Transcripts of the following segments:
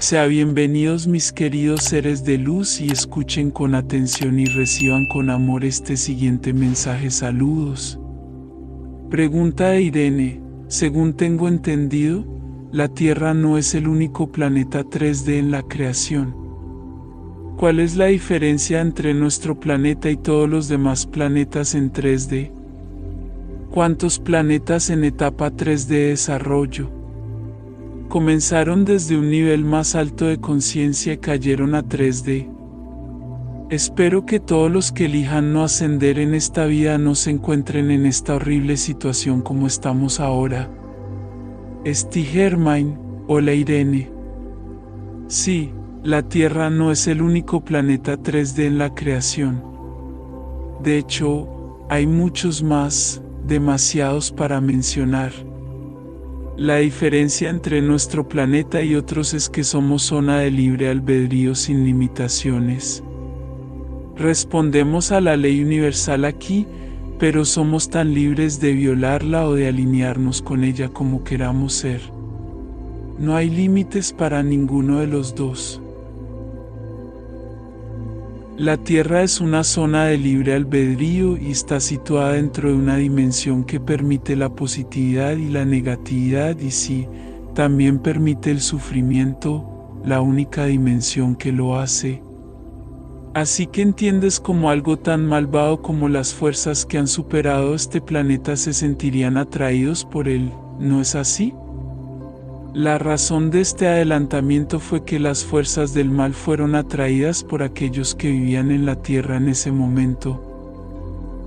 Sean bienvenidos mis queridos seres de luz y escuchen con atención y reciban con amor este siguiente mensaje. Saludos. Pregunta de Irene. Según tengo entendido, la Tierra no es el único planeta 3D en la creación. ¿Cuál es la diferencia entre nuestro planeta y todos los demás planetas en 3D? ¿Cuántos planetas en etapa 3D de desarrollo comenzaron desde un nivel más alto de conciencia y cayeron a 3D? Espero que todos los que elijan no ascender en esta vida no se encuentren en esta horrible situación como estamos ahora. Esti Germain, hola Irene. Sí, la Tierra no es el único planeta 3D en la creación. De hecho, hay muchos más, demasiados para mencionar. La diferencia entre nuestro planeta y otros es que somos zona de libre albedrío sin limitaciones. Respondemos a la ley universal aquí, pero somos tan libres de violarla o de alinearnos con ella como queramos ser. No hay límites para ninguno de los dos. La Tierra es una zona de libre albedrío y está situada dentro de una dimensión que permite la positividad y la negatividad y sí, también permite el sufrimiento, la única dimensión que lo hace. Así que entiendes como algo tan malvado como las fuerzas que han superado este planeta se sentirían atraídos por él, ¿no es así? La razón de este adelantamiento fue que las fuerzas del mal fueron atraídas por aquellos que vivían en la Tierra en ese momento.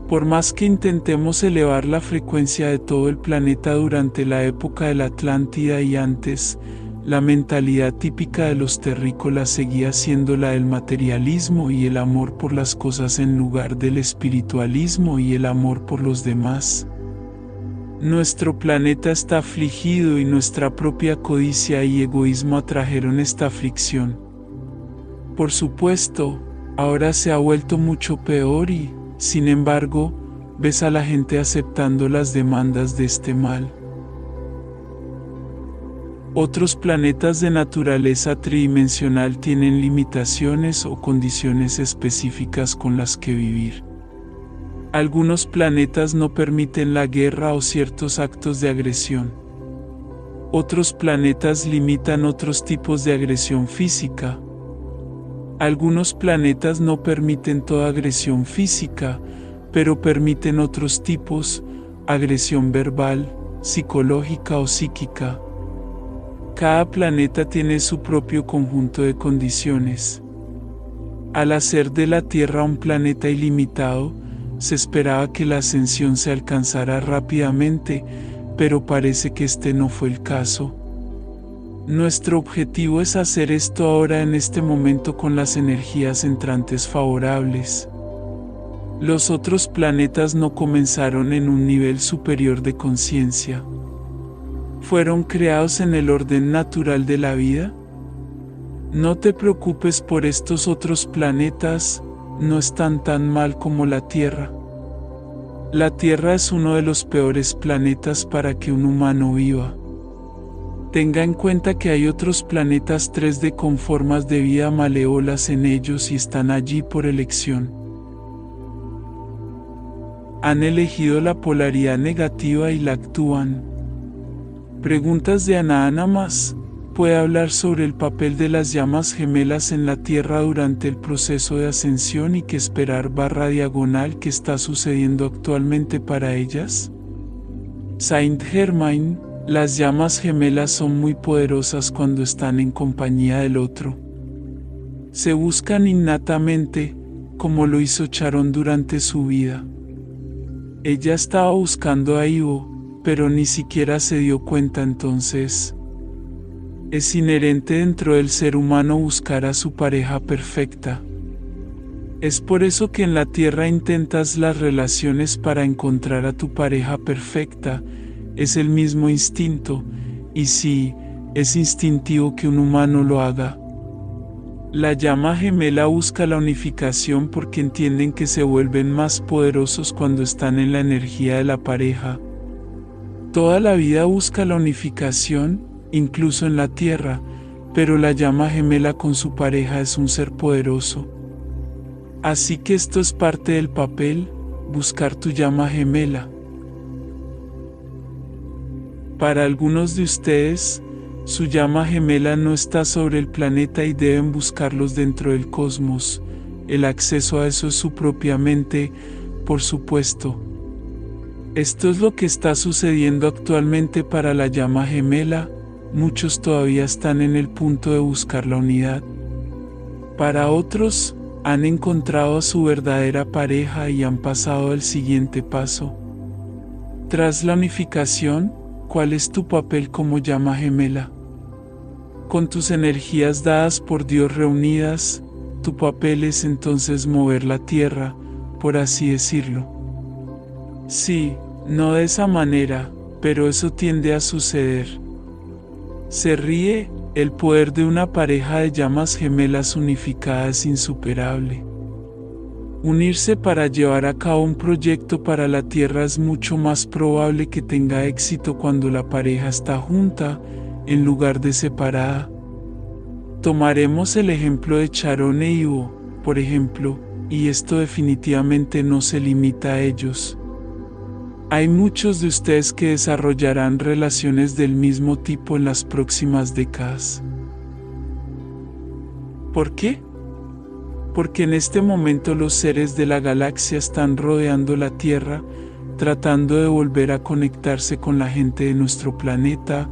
Por más que intentemos elevar la frecuencia de todo el planeta durante la época de la Atlántida y antes, la mentalidad típica de los terrícolas seguía siendo la del materialismo y el amor por las cosas en lugar del espiritualismo y el amor por los demás. Nuestro planeta está afligido y nuestra propia codicia y egoísmo atrajeron esta aflicción. Por supuesto, ahora se ha vuelto mucho peor y, sin embargo, ves a la gente aceptando las demandas de este mal. Otros planetas de naturaleza tridimensional tienen limitaciones o condiciones específicas con las que vivir. Algunos planetas no permiten la guerra o ciertos actos de agresión. Otros planetas limitan otros tipos de agresión física. Algunos planetas no permiten toda agresión física, pero permiten otros tipos, agresión verbal, psicológica o psíquica. Cada planeta tiene su propio conjunto de condiciones. Al hacer de la Tierra un planeta ilimitado, se esperaba que la ascensión se alcanzara rápidamente, pero parece que este no fue el caso. Nuestro objetivo es hacer esto ahora en este momento con las energías entrantes favorables. Los otros planetas no comenzaron en un nivel superior de conciencia. ¿Fueron creados en el orden natural de la vida? No te preocupes por estos otros planetas, no están tan mal como la Tierra. La Tierra es uno de los peores planetas para que un humano viva. Tenga en cuenta que hay otros planetas 3D con formas de vida malévolas en ellos y están allí por elección. Han elegido la polaridad negativa y la actúan. Preguntas de Ana más. ¿Puede hablar sobre el papel de las llamas gemelas en la Tierra durante el proceso de ascensión y qué esperar /diagonal que está sucediendo actualmente para ellas? Saint Germain, las llamas gemelas son muy poderosas cuando están en compañía del otro. Se buscan innatamente, como lo hizo Charon durante su vida. Ella estaba buscando a Ivo, pero ni siquiera se dio cuenta entonces. Es inherente dentro del ser humano buscar a su pareja perfecta. Es por eso que en la Tierra intentas las relaciones para encontrar a tu pareja perfecta, es el mismo instinto, y sí, es instintivo que un humano lo haga. La llama gemela busca la unificación porque entienden que se vuelven más poderosos cuando están en la energía de la pareja. Toda la vida busca la unificación, incluso en la Tierra, pero la llama gemela con su pareja es un ser poderoso. Así que esto es parte del papel, buscar tu llama gemela. Para algunos de ustedes, su llama gemela no está sobre el planeta y deben buscarlos dentro del cosmos. El acceso a eso es su propia mente, por supuesto. Esto es lo que está sucediendo actualmente para la llama gemela. Muchos todavía están en el punto de buscar la unidad. Para otros, han encontrado a su verdadera pareja y han pasado al siguiente paso. Tras la unificación, ¿cuál es tu papel como llama gemela? Con tus energías dadas por Dios reunidas, tu papel es entonces mover la tierra, por así decirlo. Sí, no de esa manera, pero eso tiende a suceder. Se ríe, el poder de una pareja de llamas gemelas unificadas es insuperable. Unirse para llevar a cabo un proyecto para la Tierra es mucho más probable que tenga éxito cuando la pareja está junta, en lugar de separada. Tomaremos el ejemplo de Charon e Ivo, por ejemplo, y esto definitivamente no se limita a ellos. Hay muchos de ustedes que desarrollarán relaciones del mismo tipo en las próximas décadas. ¿Por qué? Porque en este momento los seres de la galaxia están rodeando la Tierra, tratando de volver a conectarse con la gente de nuestro planeta,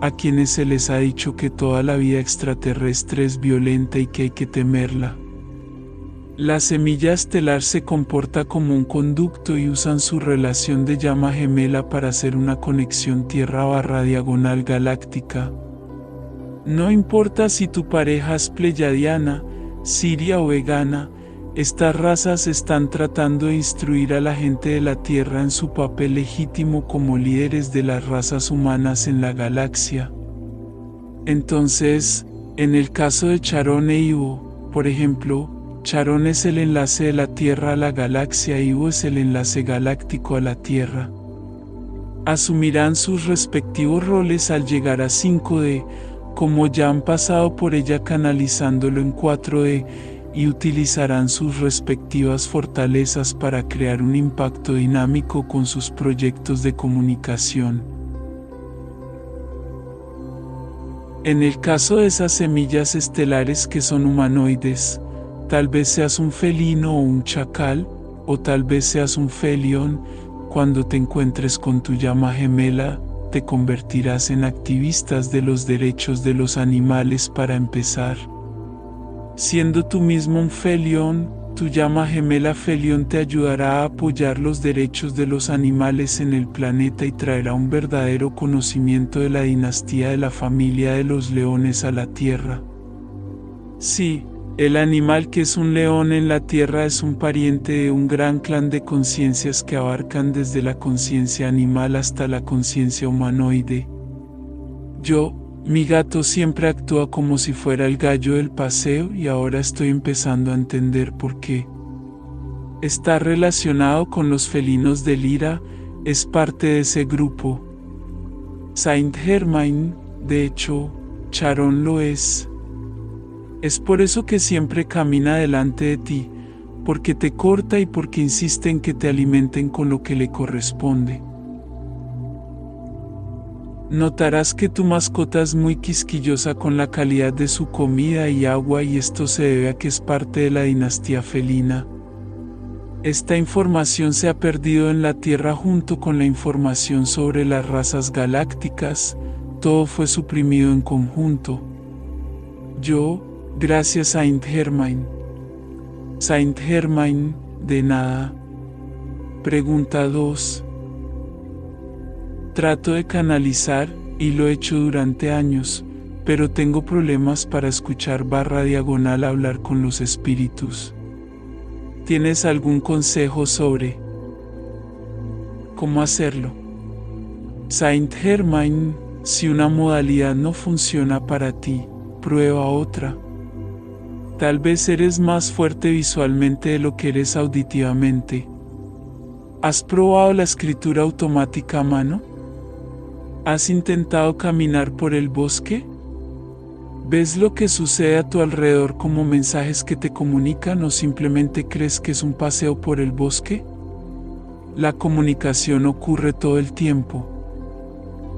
a quienes se les ha dicho que toda la vida extraterrestre es violenta y que hay que temerla. La semilla estelar se comporta como un conducto y usan su relación de llama gemela para hacer una conexión Tierra/diagonal galáctica. No importa si tu pareja es pleyadiana, siria o vegana, estas razas están tratando de instruir a la gente de la Tierra en su papel legítimo como líderes de las razas humanas en la galaxia. Entonces, en el caso de Charon e Ivo, por ejemplo, Charon es el enlace de la Tierra a la galaxia y Ivo es el enlace galáctico a la Tierra. Asumirán sus respectivos roles al llegar a 5D, como ya han pasado por ella canalizándolo en 4D, y utilizarán sus respectivas fortalezas para crear un impacto dinámico con sus proyectos de comunicación. En el caso de esas semillas estelares que son humanoides, tal vez seas un felino o un chacal, o tal vez seas un felión. Cuando te encuentres con tu llama gemela, te convertirás en activistas de los derechos de los animales para empezar. Siendo tú mismo un felión, tu llama gemela felión te ayudará a apoyar los derechos de los animales en el planeta y traerá un verdadero conocimiento de la dinastía de la familia de los leones a la Tierra. Sí, el animal que es un león en la Tierra es un pariente de un gran clan de conciencias que abarcan desde la conciencia animal hasta la conciencia humanoide. Mi gato siempre actúa como si fuera el gallo del paseo y ahora estoy empezando a entender por qué. Está relacionado con los felinos de Lyra, es parte de ese grupo. Saint-Germain, de hecho, Charon lo es. Es por eso que siempre camina delante de ti, porque te corta y porque insiste en que te alimenten con lo que le corresponde. Notarás que tu mascota es muy quisquillosa con la calidad de su comida y agua y esto se debe a que es parte de la dinastía felina. Esta información se ha perdido en la Tierra junto con la información sobre las razas galácticas, todo fue suprimido en conjunto. Gracias Saint-Germain. Saint-Germain, de nada. Pregunta 2. Trato de canalizar, y lo he hecho durante años, pero tengo problemas para escuchar/diagonal hablar con los espíritus. ¿Tienes algún consejo sobre cómo hacerlo? Saint-Germain, si una modalidad no funciona para ti, prueba otra. Tal vez eres más fuerte visualmente de lo que eres auditivamente. ¿Has probado la escritura automática a mano? ¿Has intentado caminar por el bosque? ¿Ves lo que sucede a tu alrededor como mensajes que te comunican o simplemente crees que es un paseo por el bosque? La comunicación ocurre todo el tiempo.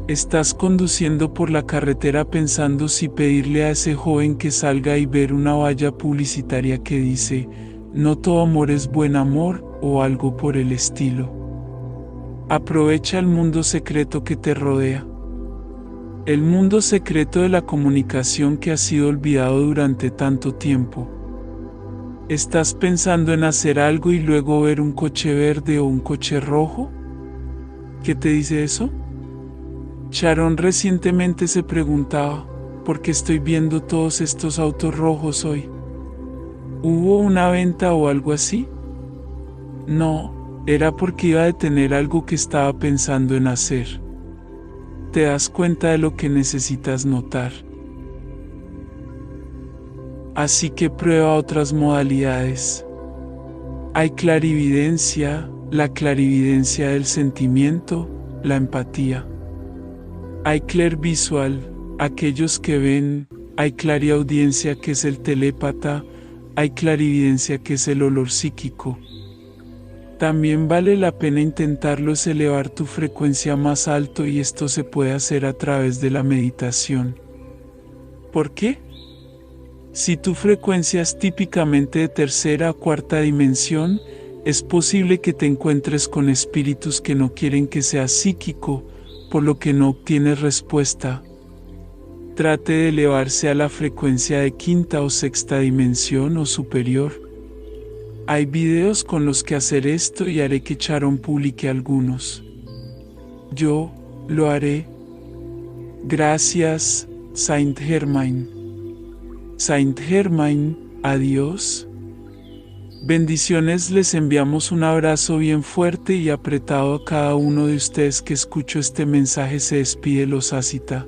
Estás conduciendo por la carretera pensando si pedirle a ese joven que salga y ver una valla publicitaria que dice, no todo amor es buen amor, o algo por el estilo. Aprovecha el mundo secreto que te rodea. El mundo secreto de la comunicación que ha sido olvidado durante tanto tiempo. ¿Estás pensando en hacer algo y luego ver un coche verde o un coche rojo? ¿Qué te dice eso? Sharon recientemente se preguntaba, ¿por qué estoy viendo todos estos autos rojos hoy? ¿Hubo una venta o algo así? No, era porque iba a detener algo que estaba pensando en hacer. ¿Te das cuenta de lo que necesitas notar? Así que prueba otras modalidades. Hay clarividencia, la clarividencia del sentimiento, la empatía. Hay clairvisual, aquellos que ven, hay clariaudiencia que es el telépata, hay clarividencia que es el olor psíquico. También vale la pena intentarlo es elevar tu frecuencia más alto y esto se puede hacer a través de la meditación. ¿Por qué? Si tu frecuencia es típicamente de tercera o cuarta dimensión, es posible que te encuentres con espíritus que no quieren que seas psíquico, por lo que no obtienes respuesta. Trate de elevarse a la frecuencia de quinta o sexta dimensión o superior. Hay videos con los que hacer esto y haré que Sharon publique algunos. Yo lo haré. Gracias, Saint Germain. Saint Germain, adiós. Bendiciones, les enviamos un abrazo bien fuerte y apretado a cada uno de ustedes que escuchó este mensaje. Se despide Los Asita.